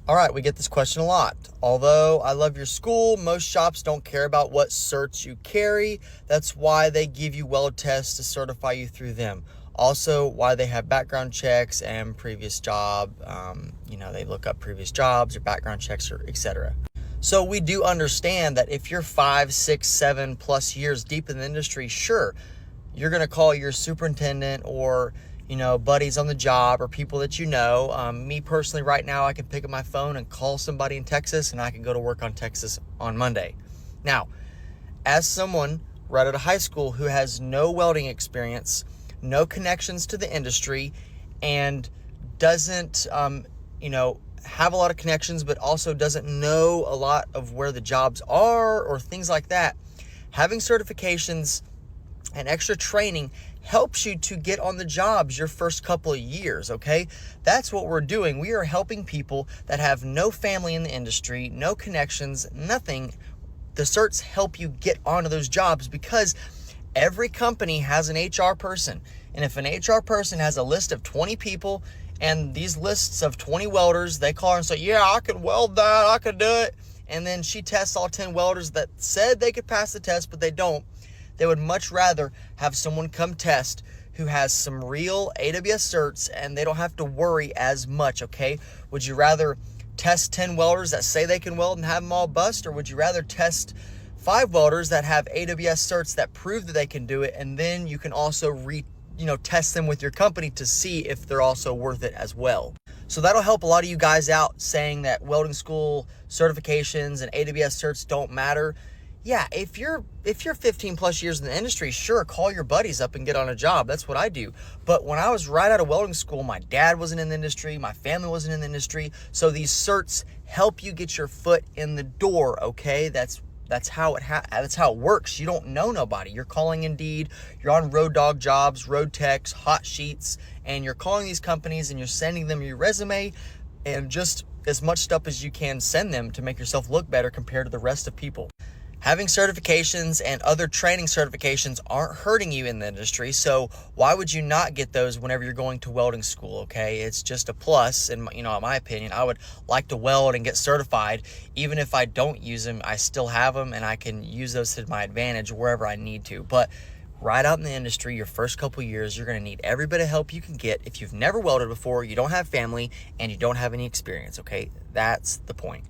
All right, we get this question a lot. Although I love your school, most shops don't care about what certs you carry. That's why they give you weld tests to certify you through them. Also, why they have background checks and previous job. They look up previous jobs or background checks or etc. So we do understand that if you're 5, 6, 7+ years deep in the industry, sure, you're going to call your superintendent or buddies on the job or people that me personally right now, I can pick up my phone and call somebody in Texas and I can go to work on Texas on Monday. Now, as someone right out of high school who has no welding experience, no connections to the industry, and doesn't, have a lot of connections, but also doesn't know a lot of where the jobs are or things like that, having certifications and extra training helps you to get on the jobs your first couple of years, okay? That's what we're doing. We are helping people that have no family in the industry, no connections, nothing. The certs help you get onto those jobs because every company has an HR person. And if an HR person has a list of 20 people and these lists of 20 welders, they call her and say, yeah, I can weld that, I can do it. And then she tests all 10 welders that said they could pass the test, but they don't. They would much rather have someone come test who has some real AWS certs and they don't have to worry as much, okay? Would you rather test 10 welders that say they can weld and have them all bust, or would you rather test 5 welders that have AWS certs that prove that they can do it, and then you can also test them with your company to see if they're also worth it as well? So that'll help a lot of you guys out saying that welding school certifications and AWS certs don't matter. Yeah, if you're 15+ years in the industry, sure, call your buddies up and get on a job. That's what I do. But when I was right out of welding school, my dad wasn't in the industry, my family wasn't in the industry. So these certs help you get your foot in the door, okay? That's how it works. You don't know nobody. You're calling Indeed, you're on road dog jobs, road techs, hot sheets, and you're calling these companies and you're sending them your resume and just as much stuff as you can send them to make yourself look better compared to the rest of people. Having certifications and other training certifications aren't hurting you in the industry, so why would you not get those whenever you're going to welding school, okay? It's just a plus, and in my opinion, I would like to weld and get certified. Even if I don't use them, I still have them, and I can use those to my advantage wherever I need to. But right out in the industry, your first couple years, you're going to need every bit of help you can get. If you've never welded before, you don't have family, and you don't have any experience, okay? That's the point.